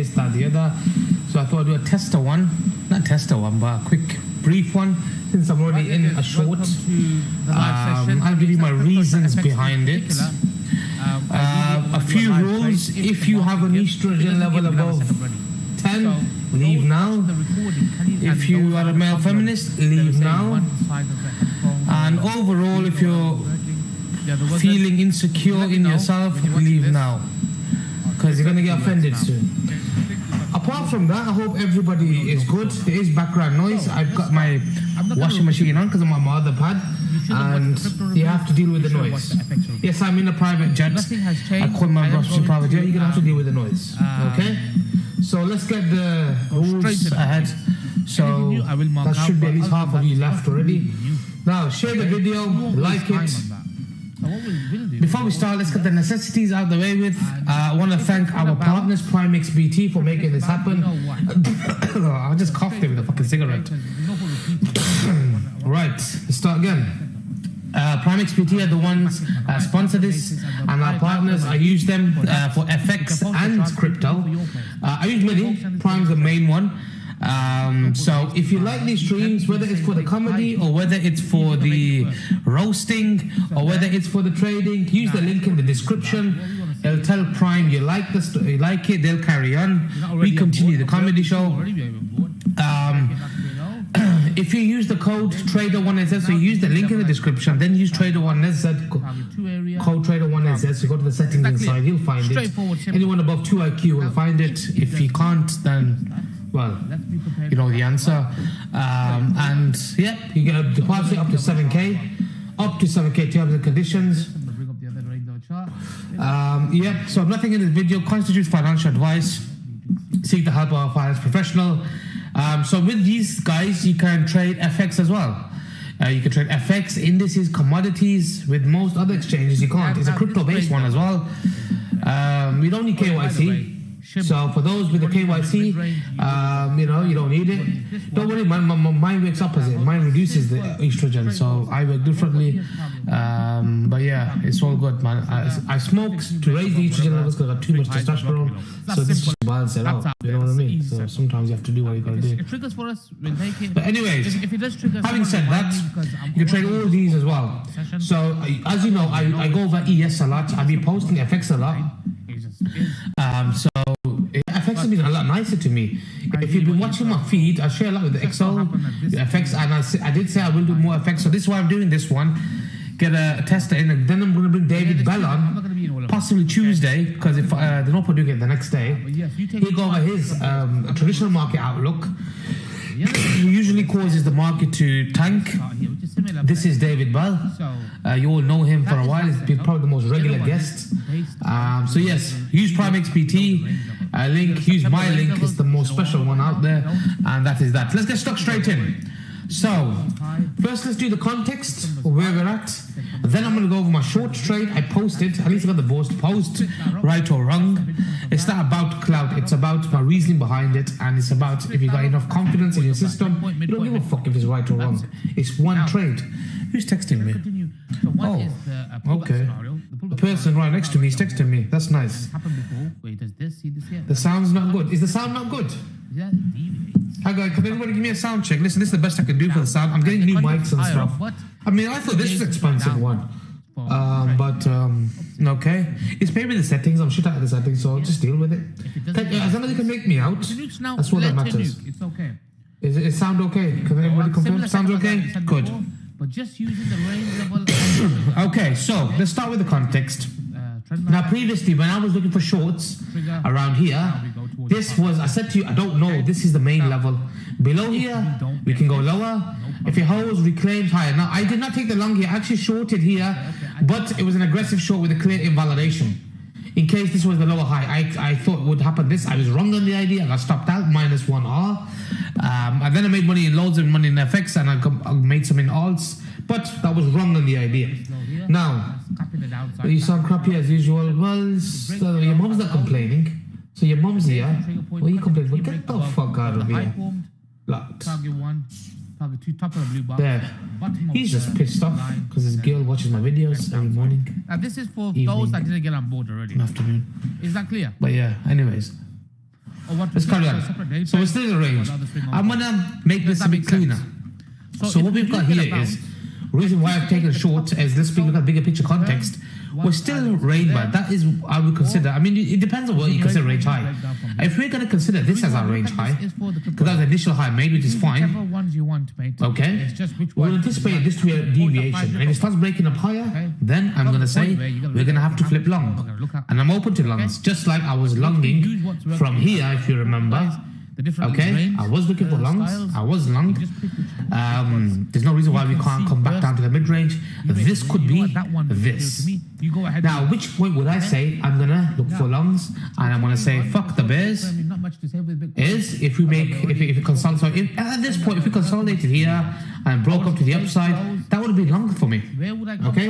this, that, the other. So I thought I'd do a tester one. Not tester one, but a quick, brief one. Since I'm already in a short, I'll give you my reasons behind it. A few rules. If you have an estrogen level above 10, leave now. If you are a male feminist, leave now. And overall, if you're feeling insecure in yourself, leave now. Because you're going to get offended soon. Apart from that, I hope everybody is good. There is background noise. I've got my washing machine on because I'm on my other pad. And you have to deal with the noise. Yes, I'm in a private jet. I call my washing private jet. You're going to have to deal with the noise. Okay? So let's get the rules ahead. So that should be at least half of you left already. Now, share the video, like it. Before we start, let's get the necessities out of the way with. I want to thank our partners, PrimeXBT, for making this happen. I just coughed it with a fucking cigarette. Right, let's start again. PrimeXBT are the ones sponsor this, and our partners, I use them for FX and crypto. I use many. Prime's the main one. So if you like these streams, whether it's for the comedy or whether it's for the roasting or whether it's for the trading, use the link in the description. It'll tell Prime you like this, you like it, they'll carry on. We continue the comedy show. If you use the code Trader1NZ, so you use the link in the description, then use Trader1NZ, code Trader1NZ, so go to the settings inside, you'll find it. Anyone above 2 IQ will find it. If you can't, then, well, you know the answer. And yeah, you get a deposit up to 7k, terms and conditions. Yeah, so nothing in this video constitutes financial advice. Seek the help of a finance professional. So with these guys, you can trade FX as well. You can trade FX, indices, commodities. With most other exchanges, you can't. It's a crypto-based one as well. You don't need KYC. So for those with the KYC, you don't need it. Don't worry, mine works opposite. Mine reduces the estrogen, so I work differently. But yeah, it's all good, man. I smoke to raise the estrogen levels because I got too much testosterone. So this just balance it out. You know what I mean? So sometimes you have to do what you gotta do. But anyways, having said that, you can trade all these as well. So as you know, I go over ES a lot. I've been posting FX a lot. So FX has been a lot nicer to me. If you've been watching my feed, I share a lot with the XO, the FX, and I did say I will do more FX. So this is why I'm doing this one. Get a tester in, and then I'm going to bring David Bell on, possibly Tuesday, because if they're not doing it the next day, he'll go over his traditional market outlook. He usually causes the market to tank. This is David Bell. You all know him for a while. He's been probably the most regular guest. So yes, use PrimeXBT link. Use my link. It's the most special one out there, and that is that. Let's get stuck straight in. So first, let's do the context of where we're at. Then I'm going to go over my short trade. I posted, at least I got the post, right or wrong. It's not about clout. It's about my reasoning behind it, and it's about if you got enough confidence in your system. You don't give a fuck if it's right or wrong. It's one trade. Who's texting me? Oh, okay. The person right next to me is texting me. That's nice. The sound's not good. Is the sound not good? Hi guys, can anybody give me a sound check? Listen, this is the best I can do for the sound. I'm getting new mics and stuff. I mean, I thought this was an expensive one. Okay. It's maybe the settings. I'm shit out of the settings, so I'll just deal with it. As long as you can make me out, that's what that matters. It's okay. Is it sound okay? Can anybody confirm? Sounds okay? Good. But just using the range level. Okay, so let's start with the context. Now, previously, when I was looking for shorts around here, this was, I said to you, I don't know, this is the main level. Below here, we can go lower. If it holds, reclaims higher. Now, I did not take the long here. I actually shorted here, but it was an aggressive short with a clear invalidation. In case this was the lower high, I thought would happen this. I was wrong on the idea. I got stopped out, -1R. And then I made money in loads of money in FX, and I made some in alts. But that was wrong on the idea. Now, you sound crappy as usual. Well, your mom's not complaining. So your mom's here. What are you complaining? Well, get the fuck out of here. There. He's just pissed off because his girl watches my videos every morning. Now this is for those that didn't get on board already. Afternoon. Is that clear? But yeah, anyways. Let's carry on. So we're still in the range. I'm gonna make this a bit cleaner. So what we've got here is reason why I've taken short is let's look at bigger picture context. We're still range bound. That is I would consider. I mean, it depends on what you consider range high. If we're going to consider this as our range high, because that's the initial high made, which is fine. Okay, we'll anticipate this to be a deviation. And if it starts breaking up higher, then I'm going to say we're going to have to flip long. And I'm open to longs, just like I was longing from here, if you remember. Okay, I was looking for longs. I was long. There's no reason why we can't come back down to the mid range. This could be this. Now, which point would I say I'm gonna look for longs and I'm gonna say fuck the bears? Is if we make if it consolidate. So if, at this point, if we consolidated here and broke up to the upside, that would be long for me. Okay.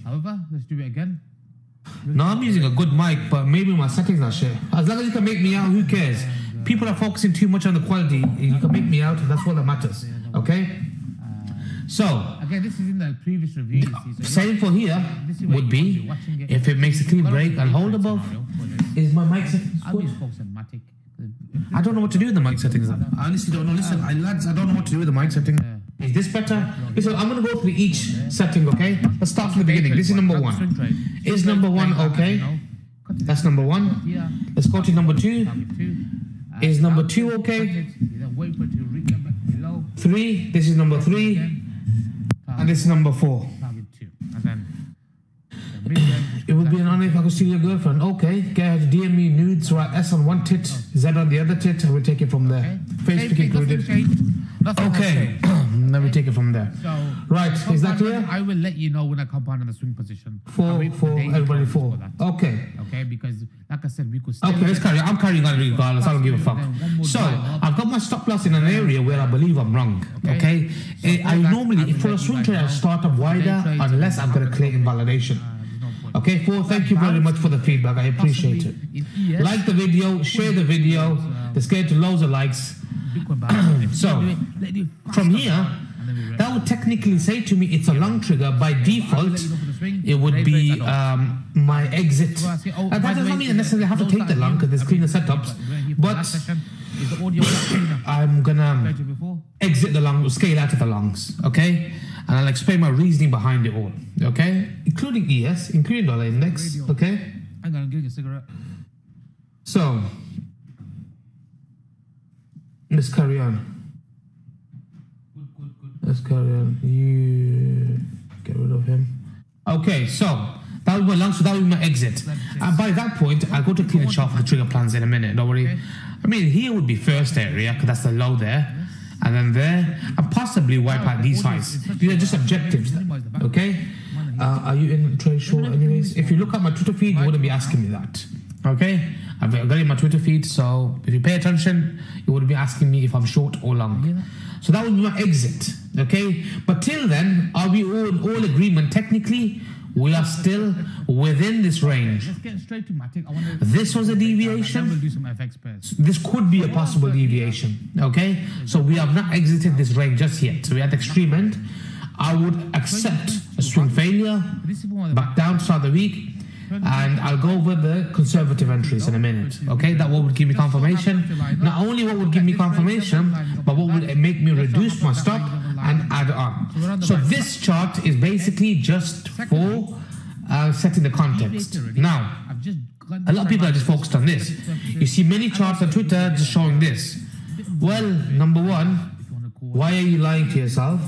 However, let's do it again. No, I'm using a good mic, but maybe my settings are shit. As long as you can make me out, who cares? People are focusing too much on the quality. You can make me out, that's what that matters. Okay? So, again, this is in the previous review. same for here would be if it makes a clean break and hold above. Is my mic settings good? I don't know what to do with the mic settings. I honestly don't know. Listen, lads, I don't know what to do with the mic setting. Is this better? Listen, I'm going to go through each setting, okay? Let's start from the beginning. This is number one. Is number one okay? That's number one. Let's go to number two. Is number two okay? 3. This is number 3. And this is number 4. It would be an honor if I could see your girlfriend. Okay, get her to DM me nudes, right? S on one tit, Z on the other tit, and we'll take it from there. Facebook included. Okay, let me take it from there. So, right, is that clear? I will let you know when I come down in the swing position. 4, everybody 4. Okay. Okay, because like I said, we could. Okay, let's carry on. I'm carrying on regardless. I don't give a fuck. So I've got my stop loss in an area where I believe I'm wrong. Okay, I normally for a swing trade I start up wider unless I've got a clear invalidation. Okay, 4, thank you very much for the feedback. I appreciate it. Like the video, share the video. Let's get to loads of likes. So, from here, that would technically say to me it's a long trigger. By default, it would be my exit. That doesn't mean I necessarily have to take the long because there's cleaner setups. But I'm gonna exit the long, scale out of the longs. Okay? And I'll explain my reasoning behind it all, okay? Including ES, including dollar index, okay? I'm gonna give you a cigarette. So, let's carry on. Let's carry on. You get rid of him. Okay, so that was my long, so that was my exit. And by that point, I'll go to clean the chart for the trigger plans in a minute, don't worry. I mean, here would be first area, because that's the low there. And then there, and possibly wipe out these sides. These are just objectives, okay? Are you in trade short anyways? If you look at my Twitter feed, you wouldn't be asking me that, okay? I've got it in my Twitter feed, so if you pay attention, you wouldn't be asking me if I'm short or long. So that would be my exit, okay? But till then, are we all in all agreement? Technically, we are still within this range. Let's get straight to Matic. This was a deviation. We'll do some FX pairs. This could be a possible deviation, okay? So we have not exited this range just yet. So we're at the extreme end. I would accept a swing failure, back down, start the week, and I'll go over the conservative entries in a minute, okay? That what would give me confirmation. Not only what would give me confirmation, but what would make me reduce my stop and add on. So this chart is basically just for setting the context. Now, a lot of people are just focused on this. You see many charts on Twitter just showing this. Well, number one, why are you lying to yourself?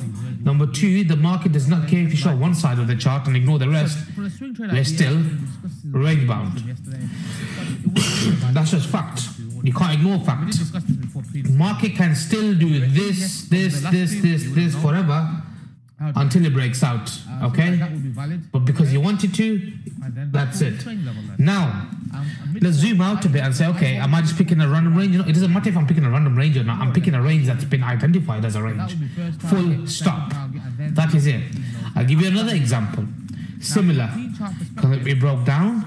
Number two, the market does not care if you show one side of the chart and ignore the rest. We're still range bound. That's just fact. You can't ignore fact. Market can still do this forever until it breaks out, okay? But because you wanted to, that's it. Now, let's zoom out a bit and say, okay, am I just picking a random range? You know, it doesn't matter if I'm picking a random range or not. I'm picking a range that's been identified as a range. Full stop. That is it. I'll give you another example. Similar. It broke down.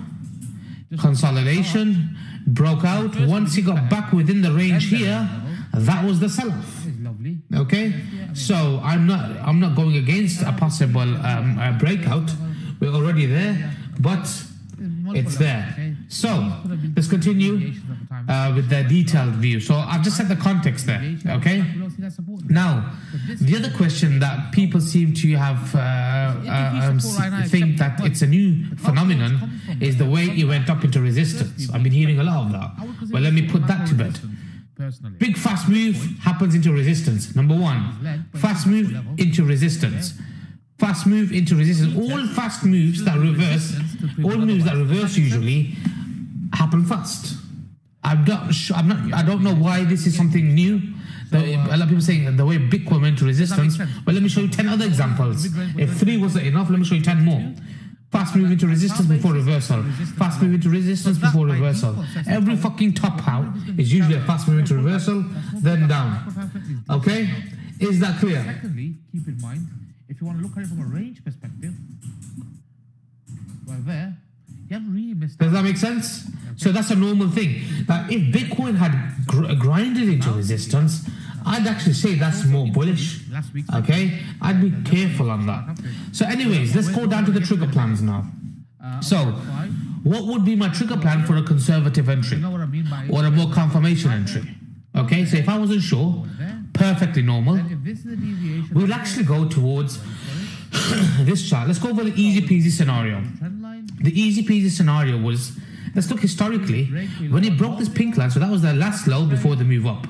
Consolidation. Broke out. Once it got back within the range here, that was the sell-off. Okay, so I'm not going against a possible breakout. We're already there, but it's there. So let's continue with the detailed view. So I've just set the context there, okay? Now, the other question that people seem to have think that it's a new phenomenon is the way it went up into resistance. I've been hearing a lot of that. Well, let me put that to bed. Big fast move happens into resistance. Number one, fast move into resistance. Fast move into resistance. All fast moves that reverse, all moves that reverse usually happen fast. I don't know why this is something new. A lot of people saying the way Bitcoin went to resistance. Well, let me show you 10 other examples. If 3 wasn't enough, let me show you 10 more. Fast move into resistance before reversal. Fast move into resistance before reversal. Every fucking top out is usually a fast move into reversal, then down. Okay? Is that clear? Secondly, keep in mind, if you want to look at it from a range perspective, right there, you haven't really missed out. Does that make sense? So that's a normal thing. That if Bitcoin had grinded into resistance, I'd actually say that's more bullish. Okay? I'd be careful on that. So anyways, let's go down to the trigger plans now. So, what would be my trigger plan for a conservative entry? Or a more confirmation entry? Okay, so if I wasn't sure, perfectly normal. We'll actually go towards this chart. Let's go over the easy peasy scenario. The easy peasy scenario was, let's look historically, when it broke this pink line, so that was the last low before the move up.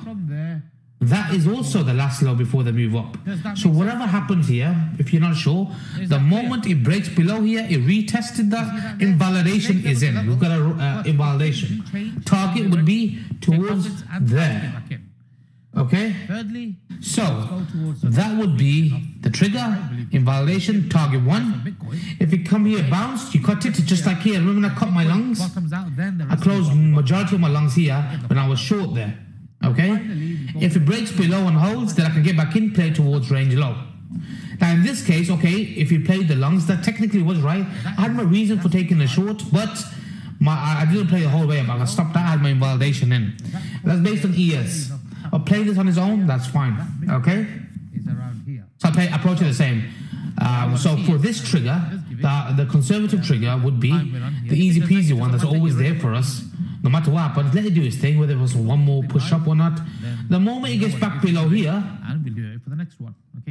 That is also the last low before the move up. So whatever happens here, if you're not sure, the moment it breaks below here, it retested that, invalidation is in. We've got an invalidation. Target would be towards there. Okay? So that would be the trigger, invalidation, target 1. If you come here bounced, you cut it just like here. Remember when I cut my lungs? I closed majority of my lungs here when I was short there. Okay? If it breaks below and holds, then I can get back in, play towards range low. Now in this case, okay, if you played the lungs, that technically was right. I had my reason for taking the short, but I didn't play the whole way up. I stopped that, I had my invalidation in. That's based on ES. I'll play this on its own, that's fine. Okay? So I approach it the same. So for this trigger, the conservative trigger would be the easy peasy one that's always there for us. No matter what happens, let it do its thing, whether it was one more push up or not. The moment it gets back below here,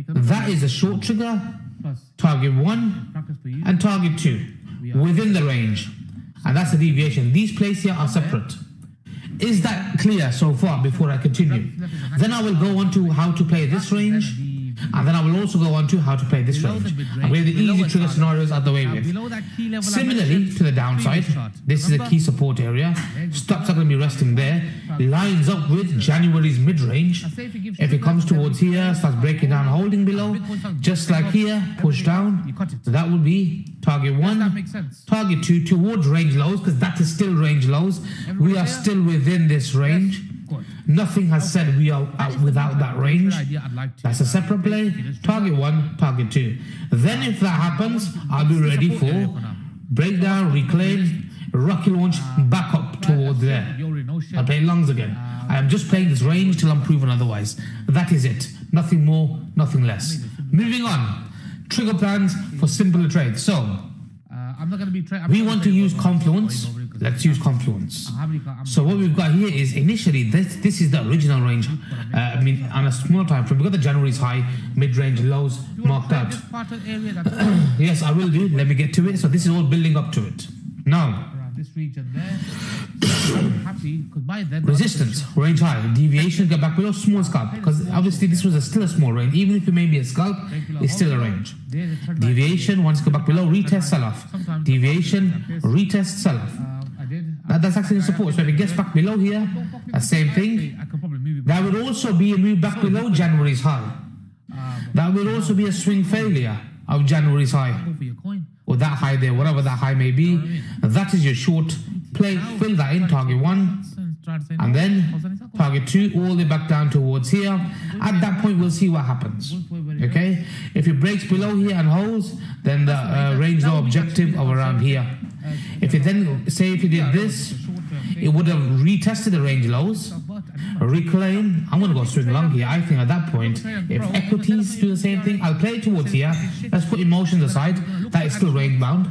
that is a short trigger, target 1 and target 2 within the range. And that's the deviation. These places here are separate. Is that clear so far before I continue? Then I will go on to how to play this range. And then I will also go on to how to play this range. And we have the easy trigger scenarios out the way with. Similarly to the downside, this is a key support area. Stops are going to be resting there. Lines up with January's mid-range. If it comes towards here, starts breaking down, holding below, just like here, push down. So that would be target 1, target 2 towards range lows, because that is still range lows. We are still within this range. Nothing has said we are out without that range. That's a separate play. Target 1, target 2. Then if that happens, I'll be ready for breakdown, reclaim, rocket launch, back up towards there. I'll play lungs again. I am just playing this range till I'm proven otherwise. That is it. Nothing more, nothing less. Moving on. Trigger plans for simpler trades. So, we want to use Confluence. Let's use Confluence. So what we've got here is initially this is the original range. I mean, on a small time frame, we've got the January's high, mid-range lows marked out. Yes, I will do. Let me get to it. So this is all building up to it. Now, resistance, range high, deviation, get back below, small scalp. Because obviously this was still a small range. Even if it may be a scalp, it's still a range. Deviation, once go back below, retest, sell off. Deviation, retest, sell off. That's actually support. So if it gets back below here, the same thing. That would also be a move back below January's high. That would also be a swing failure of January's high. Or that high there, whatever that high may be. That is your short play. Fill that in, target 1. And then target 2, all the way back down towards here. At that point, we'll see what happens. Okay? If it breaks below here and holds, then the range low objective of around here. If it then, say if you did this, it would have retested the range lows, reclaim. I'm going to go swing long here. I think at that point, if equities do the same thing, I'll play towards here. Let's put emotions aside. That is still range bound.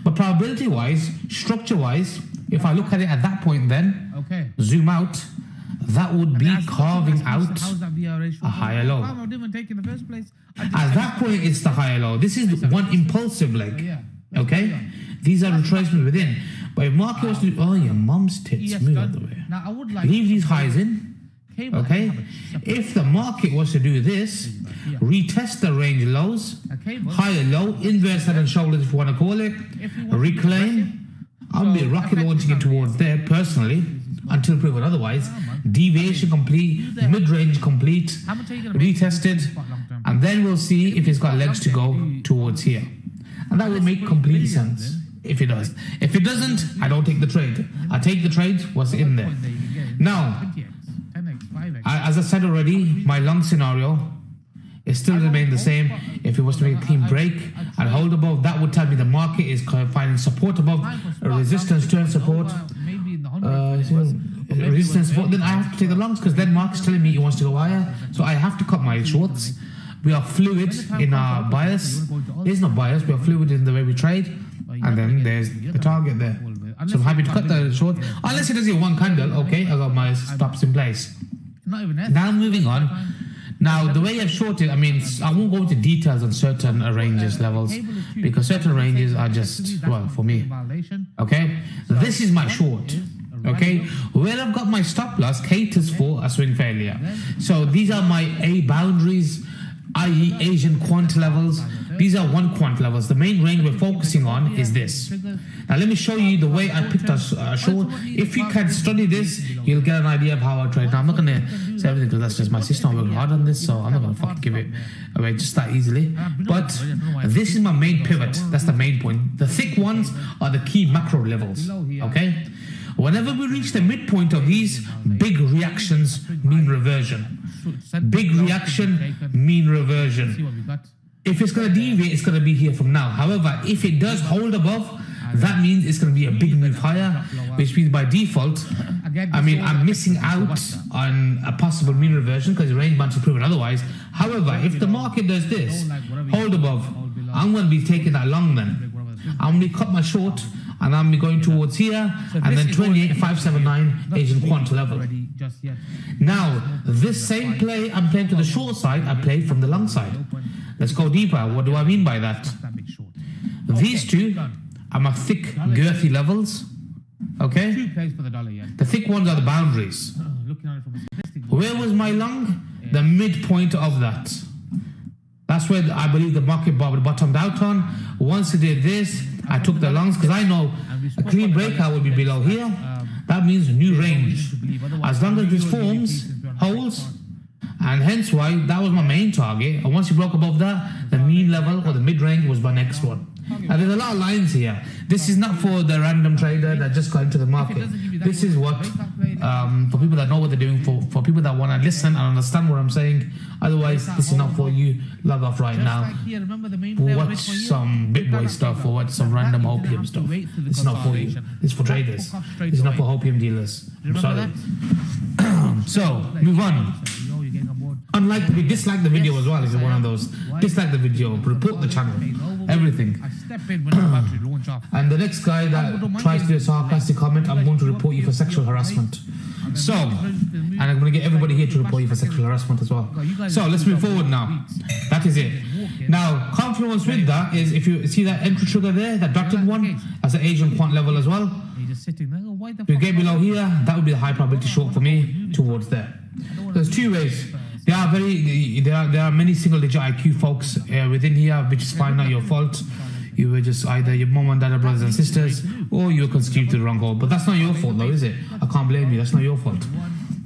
But probability-wise, structure-wise, If I look at it at that point, then Okay. zoom out, that would be That's- carving that's- out. How's that VRA short? a higher low. I didn't even take it in the first place. At that point, it's the higher low. This is one impulsive leg. Yeah. Okay, these are retracements within. But if market was to, oh, your mum's tits, Yes, move done. out the way. Now I would like Leave these highs in. cable Okay, have a separate- if the market was to do this, Yeah. retest the range lows, a cable. higher low, inverse head and shoulders if you want to call it, If you want to reclaim. I'll be So, rocket launching it towards there personally until proven otherwise. Deviation complete, mid range complete, How much are you gonna make retested, spot long term? and then we'll see if it's got legs to go towards here. And that will make complete sense if it does. If it doesn't, I don't take the trade. I take the trade, what's in there. Point that you can get. Now, 20x, 10x, 5x. as I said already, my long scenario is still remain the same. If it was to make a clean break and hold above, that would tell me the market is finding support above, resistance, turn support, Maybe in the hundreds. resistance support. Then I have to take the longs because then market's telling me it wants to go higher. So I have to cut my shorts. We are fluid in our bias. There's no bias. We are fluid in the way we trade. And then there's the target there. So I'm happy to cut the short. Unless it does get one candle, okay, I got my stops in place. Not even that. Now moving on. Now the way I've shorted, I mean, I won't go into details on certain ranges levels because certain ranges are just, well, for me. Okay, this is my short. Okay, where I've got my stop loss caters for a swing failure. So these are my A boundaries, i.e. Asian quant levels. These are one quant levels. The main range we're focusing on is this. Now let me show you the way I picked a short. If you can study this, you'll get an idea of how I trade. Now I'm not going to say everything because that's just my system. I work hard on this, so I'm not going to fucking give it away just that easily. But this is my main pivot. That's the main point. The thick ones are the key macro levels. Okay? Whenever we reach the midpoint of these, big reactions mean reversion. Big reaction, mean reversion. See what we got. If it's going to deviate, it's going to be here from now. However, if it does hold above, that means it's going to be a big move higher, which means by default, I mean, I'm missing out on a possible mean reversion because the range bound to prove it otherwise. However, if the market does this, hold above, I'm going to be taking that long then. I'm going to cut my short and I'm going towards here and then 28,579 Asian quant level. Now, this same play I'm playing to the short side, I play from the long side. Let's go deeper. What do I mean by that? These two are my thick, girthy levels. Okay? 2 plays for the dollar, yeah. The thick ones are the boundaries. Looking at it from a statistic. Where was my long? The midpoint of that. That's where I believe the market bottomed out on. Once it did this, I took the longs because I know a clean breakout will be below here. That means new range. As long as this forms, holds, and hence why that was my main target. And once you broke above that, the mean level or the mid range was my next one. Now there's a lot of lines here. This is not for the random trader that just got into the market. This is what for people that know what they're doing, for people that want to listen and understand what I'm saying. Otherwise, this is not for you. Log off right now. Watch some BitBoy stuff or watch some random opium stuff. It's not for you. It's for traders. It's not for opium dealers. I'm sorry. So, move on. Unlike, we dislike the video as well if you're one of those. Dislike the video, report the channel, everything. And the next guy that tries to do a sarcastic comment, I'm going to report you for sexual harassment. So, and I'm going to get everybody here to report you for sexual harassment as well. So, let's move forward now. That is it. Now, confluence with that is, if you see that entry trigger there, that dotted one, that's an Asian quant level as well. If you get below here, that would be the high probability short for me towards there. There's two ways. There are many single digit IQ folks within here, which is fine, not your fault. You were just either your mom and dad are brothers and sisters, or you were conceived to the wrong hole. But that's not your fault though, is it? I can't blame you, that's not your fault.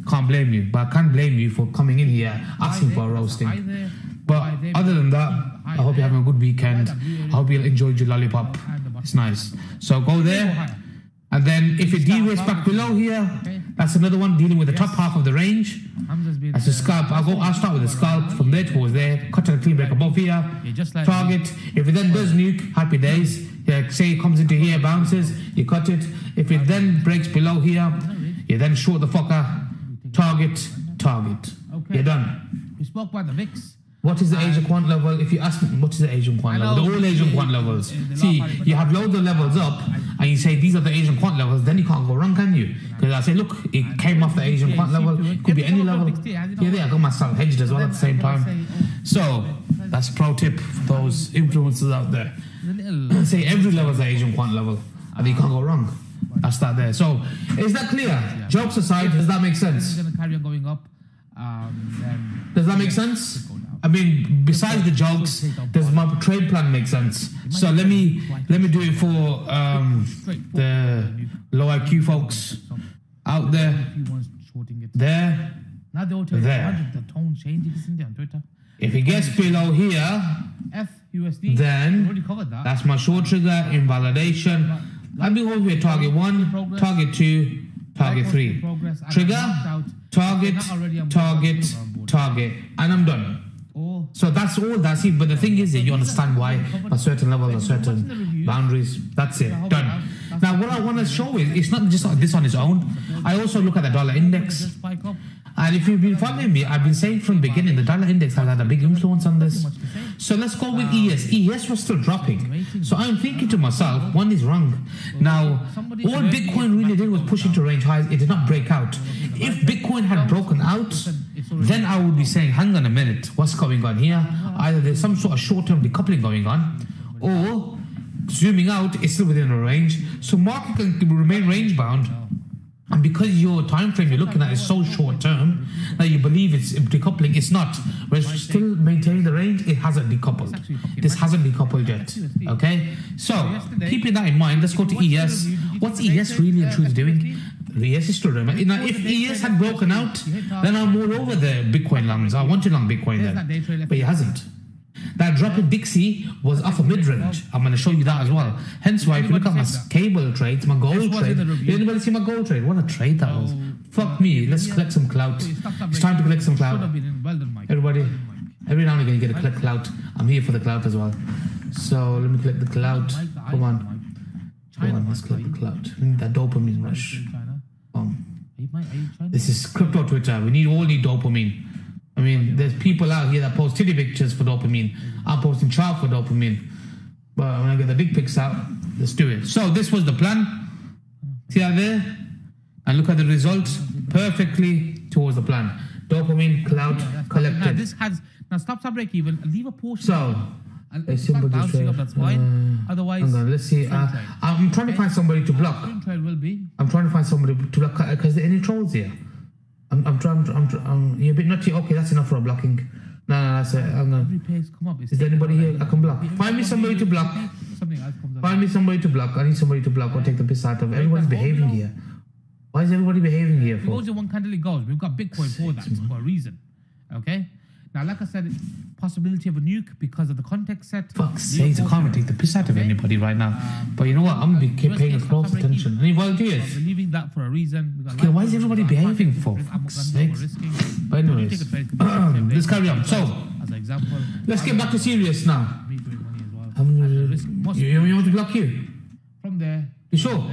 Can't blame you, but I can blame you for coming in here asking for a roasting. But other than that, I hope you're having a good weekend. I hope you enjoyed your lollipop. It's nice. So go there. And then if it deviates back below here, that's another one dealing with the top half of the range. That's a scalp. I'll start with the scalp from there towards there. Cut to the clean break above here. Target. If it then does nuke, happy days. Yeah, say it comes into here, bounces, you cut it. If it then breaks below here, you then short the fucker. Target. You're done. We spoke about the VIX. What is the Asian quant level? If you ask me, what is the Asian quant level? The all Asian quant levels. See, you have loads of levels up, and you say these are the Asian quant levels, then you can't go wrong, can you? Because I say, look, it came off the Asian quant level. It could be any level. Yeah, there, I got myself hedged as well at the same time. So, that's a pro tip for those influencers out there. Say every level is the Asian quant level, and you can't go wrong. That's that there. So, is that clear? Jokes aside, does that make sense? It's going to carry on going up. Does that make sense? I mean, besides the jokes, does my trade plan make sense? So let me do it for the low IQ folks out there. There. Now the tone changing, isn't it, on Twitter? If it gets below here, FUSD, then already covered that. that's my short trigger invalidation. I'll be over here, target 1, target 2, target 3. Trigger, target, target, and I'm done. So that's all, that's it. But the thing is that you understand why a certain level, a certain boundaries. That's it, done. Now what I want to show is, it's not just this on its own. I also look at the dollar index. And if you've been following me, I've been saying from the beginning, the dollar index has had a big influence on this. So let's go with ES. ES was still dropping. So I'm thinking to myself, one is wrong. Now, all Bitcoin really did was push into range highs. It did not break out. If Bitcoin had broken out, then I would be saying, hang on a minute, what's going on here? Either there's some sort of short-term decoupling going on, or zooming out, it's still within a range. So market can remain range-bound. And because your time frame you're looking at is so short term that you believe it's decoupling, it's not. We're still maintaining the range, it hasn't decoupled. This hasn't decoupled yet. Okay? So, keeping that in mind, let's go to ES. What's ES really and truly doing? The ES is still remaining. Now, if ES had broken out, then I'm all over the Bitcoin longs. I wanted long Bitcoin then. But it hasn't. That drop in Dixie was off a mid-range. I'm going to show you that as well. Hence why, if you look at my cable trades, my gold trade, did anybody see my gold trade? What a trade that was. Fuck me, let's collect some clout. It's time to collect some clout. Everybody, every now and again you get to collect clout. I'm here for the clout as well. So let me collect the clout. Come on. Come on, let's collect the clout. We need that dopamine rush. This is crypto Twitter. We all need dopamine. I mean, there's people out here that post titty pictures for dopamine. I'm posting chart for dopamine. But when I get the big pics out, let's do it. So this was the plan. See out there? And look at the results. Perfectly towards the plan. Dopamine, cloud, collected. Now this has, now stop break even, leave a portion. So, a simple bouncing up, that's fine. Otherwise, hang on, let's see. I'm trying to find somebody to block. Will be. I'm trying to find somebody to block, because there are any trolls here. I'm trying. You're a bit nutty. Okay, that's enough for a blocking. No, that's it. Hang on. Is there anybody here I can block? Find me somebody to block. Find me somebody to block. I need somebody to block or take the piss out of. Everyone's behaving here. Why is everybody behaving here for? It goes in one candle, it goes. We've got Bitcoin for that, for a reason. Okay? Now, like I said, possibility of a nuke because of the context set. Fuck's sake, I can't take the piss out of anybody right now. But you know what? I'm going to be paying close attention. Any volunteers? We're leaving that for a reason. Okay, why is everybody behaving for? Fuck's sake. But anyways, let's carry on. So, as an example, let's get back to serious now. You want to block you? From there. You sure?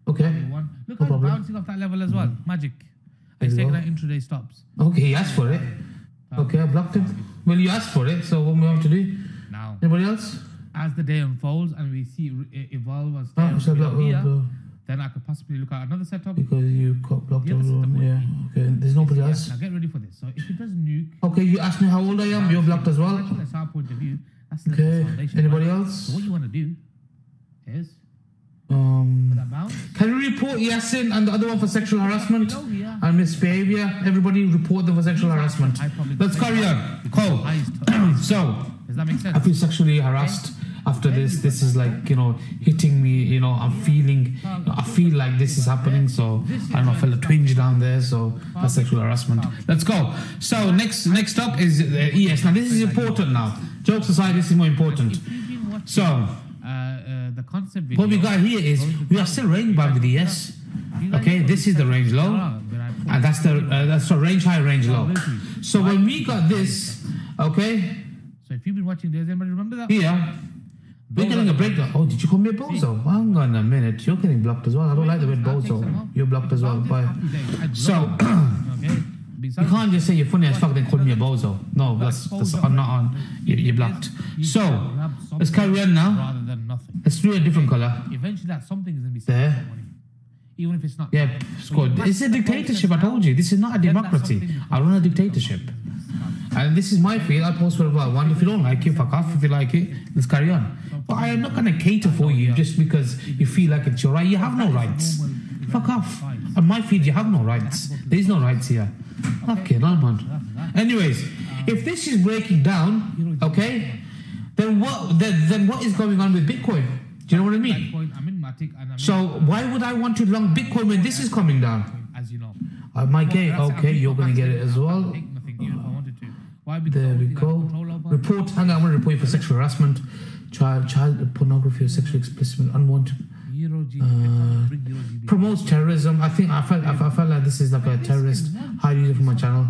Okay. Look how it's bouncing off that level as well. Magic. It's taking that intraday stops. Okay, he asked for it. Okay, I blocked him. Well, you asked for it, so what do we have to do? Now, anybody else? As the day unfolds and we see it evolve and stay here, then I could possibly look at another setup. Because you got blocked everyone. Yeah, okay. There's nobody else. Now get ready for this. So if it does nuke. Okay, you asked me how old I am. You're blocked as well. That's our point of view. That's the foundation. Anybody else? So what you want to do is. Can you report Yasin and the other one for sexual harassment and misbehavior? Everybody report them for sexual harassment. Let's carry on. Cool. So, does that make sense? I feel sexually harassed after this. This is like, hitting me. I feel like this is happening. So, I don't know, I felt a twinge down there. So, that's sexual harassment. Let's go. So, next up is ES. Now, this is important now. Jokes aside, this is more important. So, the concept video, what we got here is we are still range bound with ES. Okay, this is the range low, and that's the range high, range low. So when we got this, okay. So if you've been watching, does anybody remember that? Yeah. We're getting a breakdown. Oh, did you call me a bozo? Hang on a minute. You're getting blocked as well. I don't like the word bozo. You're blocked as well. Bye. So, being You selfish. can't just say you're funny as fuck then call me a bozo. No, that's I'm not on. You're blocked. You So have let's something carry on now. rather than nothing. Let's do a different color. Eventually, that something is going to be There. said. Even if it's not. Yeah, squad. It's a dictatorship. I told you. This is not a democracy. I run a dictatorship. And this is my field. I post whatever I want. If you don't like it, fuck off. If you like it, let's carry on. But I am not going to cater for you just because you feel like it's your right. You have no rights. Fuck off. On my feed, you have no rights. There's no rights here. Okay, no, man. Anyways, if this is breaking down, okay, then what is going on with Bitcoin? Do you know what I mean? I'm in Matic and I'm So why would I want to long Bitcoin when this is coming down? as you know. I might get it. Okay, you're going to get it as well. Take nothing, even if I wanted to. Why? Because There we I have go. control over- Report. Hang on, I'm going to report you for sexual harassment, child pornography, or sexual explicit, unwanted. Euro GB, bring Euro GB. Promotes terrorism. I think I felt like this is like a terrorist hide user from my channel.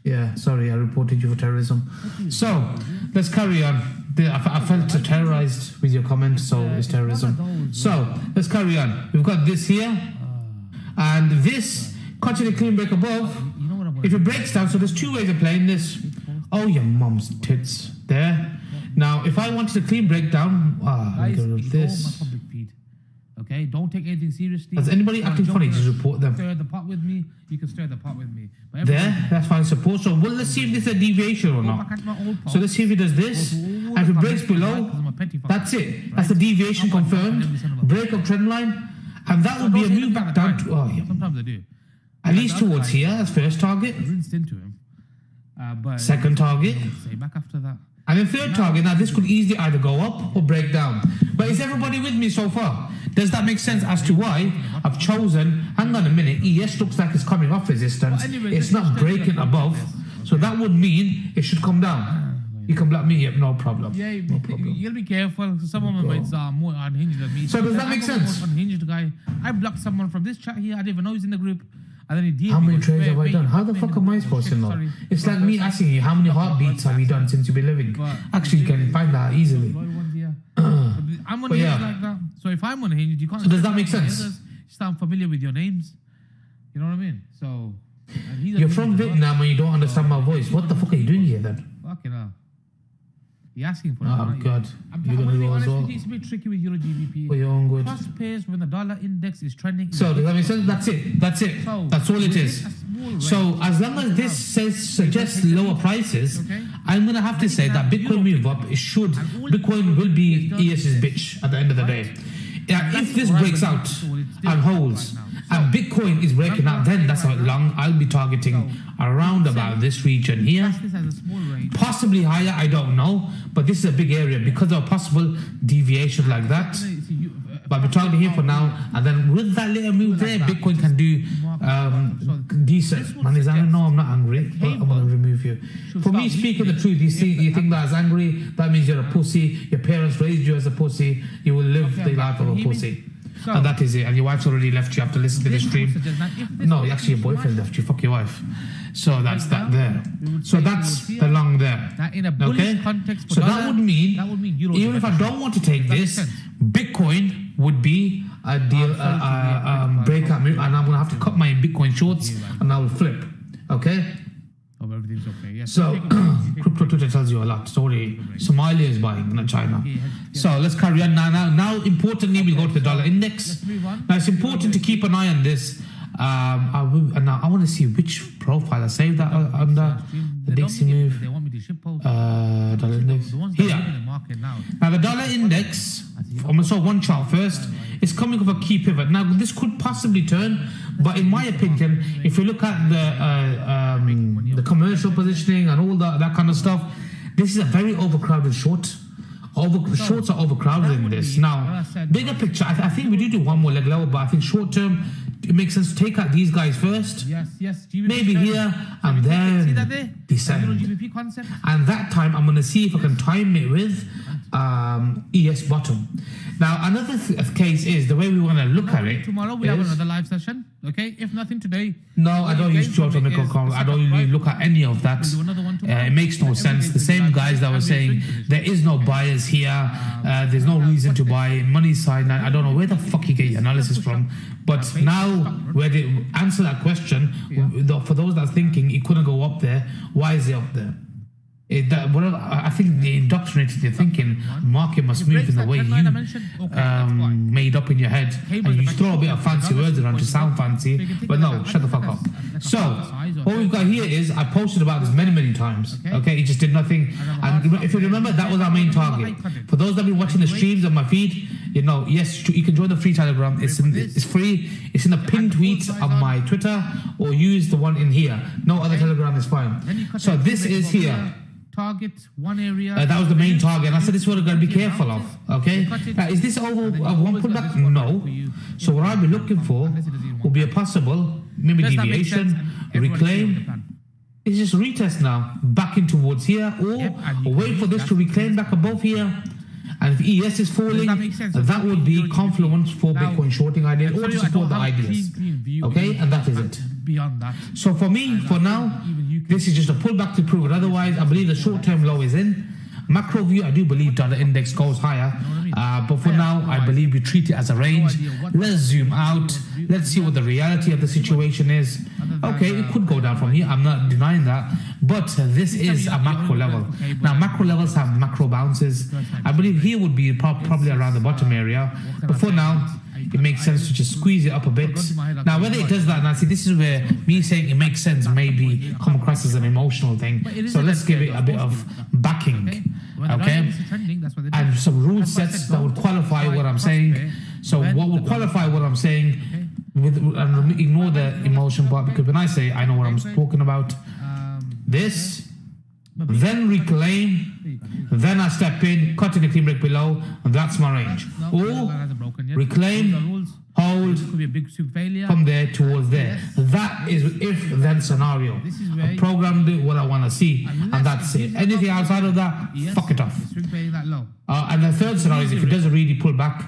Yeah, sorry, I reported you for terrorism. So let's carry on. I felt terrorized with your comment, so it's terrorism. So let's carry on. We've got this here, and this continue clean break above. You know what I'm If it breaks down, so there's two ways of playing this. Oh, your mum's tits there. Now, if I wanted a clean breakdown, I'll Guys, get rid of ignore my this. public feed. Okay, don't take anything seriously. Has anybody Don't acting jump funny? in Just and report them. Stir the pot with me. You can stir the pot with me. But everyone- There, that's fine support. So well, let's see if this is a deviation or Go not. back at my old So let's see if it does this. Go to all And if the it breaks comments below, because I'm a petty fucker. that's it. That's the deviation I'm a fucking confirmed. every son of a- Break of trend line. And that will be a Don't say move the back time. down to, oh, yeah. Sometimes I do. At least the other towards guy- here as first target. Rinsed into him. But Second target. say back after that. And then third target. Now this could easily either go up or break down. But is everybody with me so far? Does that make sense as to why I've chosen, hang on a minute, ES looks like it's coming off resistance. Well, anyway, It's let's not just breaking take a look above. at this. So that would mean it should come down. You can block me, yep, no problem. Yeah, No problem. you'll be careful. Some of my mates are more unhinged than me. So does that I'm make the most sense? Unhinged guy. I blocked someone from this chat here. I didn't even know he's in the group. And then he DM'd How me, many goes, trades "Wait, have I wait, done? How you're the fuck fucking am I oh, supposed to shit, know? sorry." It's like me asking you how many heartbeats have you done since you've been living. But- Actually, you can find that easily. Loyal ones here. I'm unhinged yeah. like that. So if I'm unhinged, you can't. So does that make expect the sense? others to sound familiar with your names. You know what I mean? So. and he's You're unhinged from as well. Vietnam and you don't understand my voice. What the fuck are you doing here then? Fucking hell. You're asking for it. Oh aren't you? god, I'm you're gonna be go as honest well. with you, it's a bit tricky with Euro GBP. For your own good. Trust pays when the dollar index is trending. So does that make sense? That's it. That's it. So, That's all it within is. a small range, So as long as you this have- says suggests lower prices, Okay. I'm gonna have to say that Bitcoin move up. It should. Bitcoin will be ES's bitch at the end of the day. Yeah, if this breaks out and holds, and Bitcoin is breaking out, then that's how long I'll be targeting around about this region here. This has a small range. Possibly higher, I don't know, but this is a big area because of a possible deviation like that. But we're targeting here for now, and then with that little move there, Bitcoin can do decent. Man, is no, I'm not angry, but I'm gonna remove you. For me, speaking the truth, you think that as angry, that means you're a pussy. Your parents raised you as a pussy. You will live the life of a pussy. And that is it. And your wife's already left you after listening to the stream. No, actually, your boyfriend left you. Fuck your wife. So that's that there. So that's the long there. That in a bullish Okay? context for So that dollar, would mean, that would mean Euro even if I don't want to take makes this, sense. Bitcoin would be a deal, breakout move, and I'm gonna have to cut my Bitcoin shorts, and I will flip. Okay. Oh, everything's okay. Yes. So crypto Twitter tells you a lot. Sorry, Somalia is buying, not China. So let's carry on now. Importantly, we'll go to the dollar index. Let's move on. Now it's important to keep an eye on this. Now I want to see which profile I saved that under the Dixie move. They want me to ship post. Dollar index The ones that are in here. the market now. Now the dollar index, I'm gonna show one chart first. It's coming off a key pivot. Now this could possibly turn, but in my opinion, if you look at the commercial positioning and all that kind of stuff, this is a very overcrowded short. Shorts are overcrowded in this. Now, bigger picture, I think we do one more leg level, but I think short term, it makes sense to take out these guys first. Yes. GBP Maybe turn. here So and see that then there? descend. Euro GBP concept. And that time, I'm going to see if I can time it with ES bottom. Now, another case is the way we want to look at it. Tomorrow we'll have is- another live session. Okay, if nothing today. No, I don't use George geometrical. I don't really look at any of that. We'll do another one tomorrow. It makes no sense. The same guys that were saying there is no buyers here, there's no reason to buy, money side. I don't know where the fuck you get your analysis from. But now, where they answer that question, for those that are thinking it couldn't why is it up there? I think they indoctrinated your thinking. Market must move in the way you made up in your head, and you throw a bit of fancy words around to sound fancy. But no, shut the fuck up. So what we've got here is I posted about this many times. Okay, it just did nothing. And if you remember, that was our main target. For those that have been watching the streams on my feed, you know, yes, you can join the free Telegram. It's free. It's in the pinned tweet of my Twitter, or use the one in here. No other Telegram is fine. So this is here. Target one area. That was the main target. And I said this is what we're going to be careful of. Okay. Now, is this over one pullback? No. So what I'll be looking for will be a possible maybe deviation, reclaim. It's just retest now, back in towards here, or wait for this to reclaim back above here. And if ES is falling, that would be confluence for Bitcoin shorting ideas, or to support the ideas. Okay, and that is it. Beyond that. So for me, for now, this is just a pullback to prove it. Otherwise, I believe the short-term low is in. Macro view, I do believe dollar index goes higher. But for now, I believe we treat it as a range. Let's zoom out. Let's see what the reality of the situation is. Okay, it could go down from here. I'm not denying that. But this is a macro level. Now, macro levels have macro bounces. I believe here would be probably around the bottom area. But for now, it makes sense to just squeeze it up a bit. Now, whether it does that, now see, this is where me saying it makes sense maybe come across as an emotional thing. So let's give it a bit of backing, okay? And some rule sets that would qualify what I'm saying. So what would qualify what I'm saying, and ignore the emotion part, because when I say I know what I'm talking about, this, then reclaim, then I step in, cut in the clean break below, and that's my range. Or reclaim, hold, from there towards there. That is if-then scenario. I programmed it what I want to see, and that's it. Anything outside of that, fuck it off. And the third scenario is if it doesn't really pull back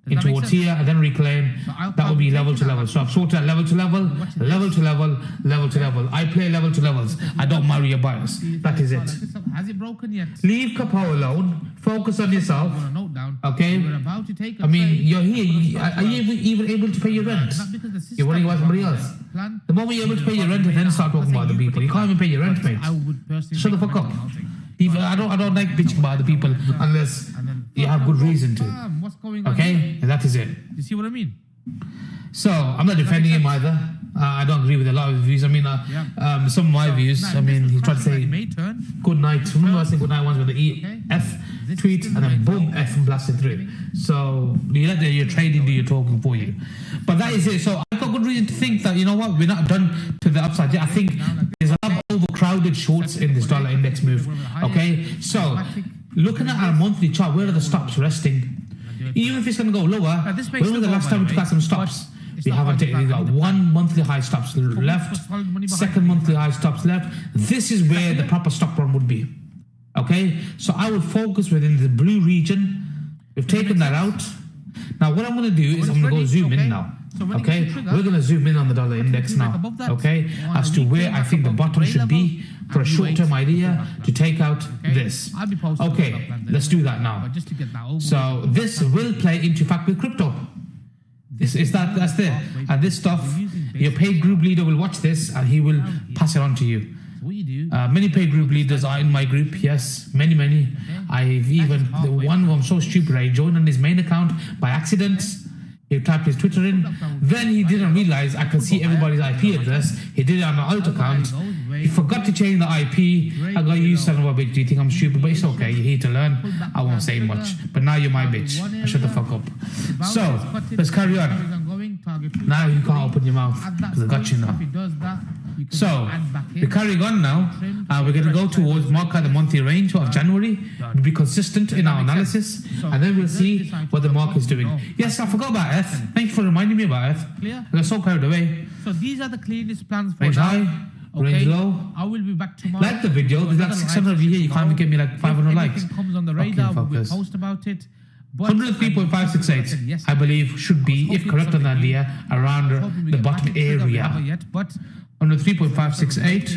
in towards here and then reclaim, that will be level to level. So I've sorted out level to level, level to level, level to level. I play level to levels. I don't marry a bias. That is it. Has it broken yet? Leave Kapow alone. Focus on yourself. Okay? I mean, you're here. Are you even able to pay your rent? You're worrying about somebody else. The moment you're able to pay your rent, and then start talking about other people. You can't even pay your rent, mate. Shut the fuck up. I don't like bitching about other people unless you have good reason to. Okay, and that is it. You see what I mean? So I'm not defending him either. I don't agree with a lot of his views. I mean, some of my views. I mean, he tried to say good night. Remember I said good night once with the F tweet, and then boom, F blasted through. So you let your trading do your talking for you. But that is it. So I've got good reason to think that, you know what, we're not done to the upside yet. I think there's a lot of overcrowded shorts in this dollar index move. Okay, so looking at our monthly chart, where are the stops resting? Even if it's going to go lower, when was the last time we took out some stops? We haven't taken. We got one monthly high stops left, second monthly high stops left. This is where the proper stock run would be. Okay, so I would focus within the blue region. We've taken that out. Now what I'm going to do is I'm going to go zoom in now. Okay, we're going to zoom in on the dollar index now. Okay, as to where I think the bottom should be for a short-term idea to take out this. Okay, let's do that now. So this will play into fact with crypto. That's there. And this stuff, your paid group leader will watch this and he will pass it on to you. Many paid group leaders are in my group. Yes, many. I've even, one of them so stupid, I joined on his main account by accident. He typed his Twitter in. Then he didn't realize I can see everybody's IP address. He did it on an alt account. He forgot to change the IP. I got you, son of a bitch. Do you think I'm stupid? But it's okay. You're here to learn. I won't say much. But now you're my bitch. Shut the fuck up. So, let's carry on. Now you can't open your mouth because I got you now. So, we're carrying on now. We're going to go towards mark out the monthly range of January. We'll be consistent in our analysis. And then we'll see what the market is doing. Yes, I forgot about F. Thank you for reminding me about F. I got so carried away. So these are the cleanest plans for range high, range low. I will be back tomorrow. Like the video. There's like 600 of you here. You can't even get me like 500 likes. If comes on the radar, we'll post about it. 103.568, I believe, should be, if correct on the idea, around the bottom area. 103.568,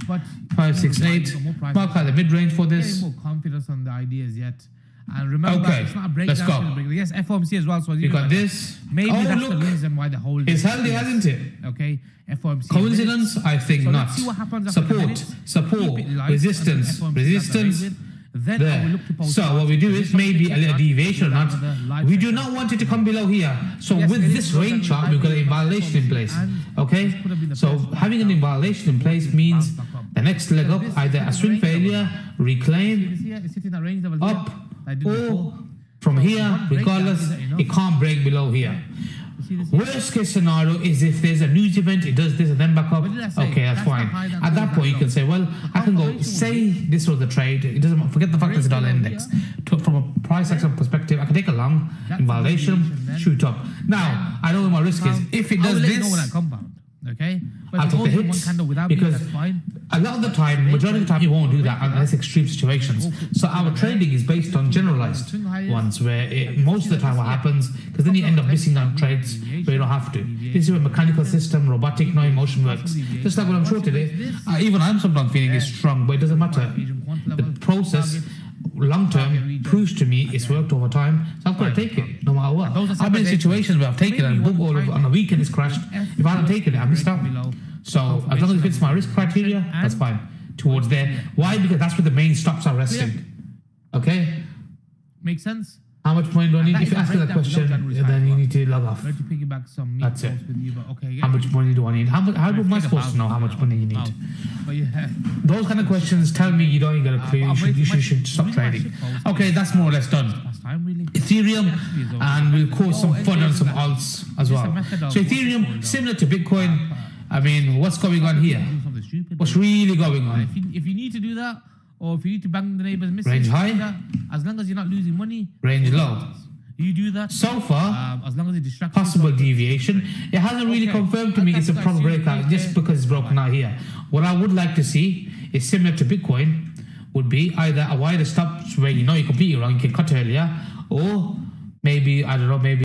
568. Mark out the mid range for this. More confidence on the ideas yet. And remember, Okay, it's not a let's breakdown. go. Yes, FOMC as well. So You got this. Maybe Oh, that's look. the reason why the whole It's healthy, hasn't it? Okay, FOMC. Coincidence? I think So not. let's see what happens after the Support, minutes. support, Keep it light resistance, until FOMC does the resistance. raising. Then I will look to post So out. what we do is If something maybe a gets little done, deviation or we'll not. have another live We do session. not want it to come below here. So Yes, with it this is range broken chart, with we've got an high invalidation in FOMC, place. and Okay? this could have been the So first having an one. invalidation in place means Bounce back up. the next leg up, This is either a the swing range level. failure, reclaim, You see it's sitting at range level here, up, like I did or before. from So here, one breakdown regardless, isn't enough. it can't break below here. You see this here? Worst case scenario is if there's a news event, it does this and then back up. What did I say? Okay, that's That's the fine. high that At that goes point, you back can up. say, well, I can go, confirmation say this was the trade. It doesn't forget the fact there's a dollar Break below index. From a price action perspective, I can take a long That's invalidation, deviation then. shoot up. Now, I know what my risk is. If it I does will let you know when I this, compound. Okay? But I'll if it take the goes in one hits candle without me, because that's fine. a lot of the time, majority of the time, you won't do that unless extreme situations. So our trading is based on generalized ones, where most of the time what happens, because then you end up missing out trades where you don't have to. This is where mechanical system, robotic, no emotion works. Just like what I'm short today, even I'm sometimes feeling is strong, but it doesn't matter. The process, long term, proves to me it's worked over time, so I've got to take it no matter what. I've been in situations where I've taken it and boom, all over, on the weekend it's crashed. If I hadn't taken it, I missed out. So as long as it fits my risk criteria, that's fine. Towards there. Why? Because that's where the main stops are resting. Okay? Make sense? How much money do I need? that If is you a ask me that breakdown question, below January's then high you as need to log off. Ready to piggyback some That's it. meatballs with you, but okay. How much money do I need? How am I Think supposed to know about how it. much money you need? Oh, but yeah. Those kind of questions tell me you don't even get a clue. You should stop trading. Okay, that's more or less done. Last time, really. Ethereum, and we'll cause some fun on some alts as Just a well. method of So what's it Ethereum, called, similar to Bitcoin. I mean, what's going on here? Do something stupid. What's really going on? If you need to do that, or if you need to bang the neighbor's missus, Range do high? that. As long as you're not losing money. Range low. You do that. So far, As long as it distracts you possible from- deviation. It hasn't really Okay. confirmed to me it's a That's proper what I see. breakout just because it's broken out here. What I would like to see is similar to Bitcoin, would be either a wider stop where you know you're completely wrong, you can cut earlier, or maybe, I don't know, maybe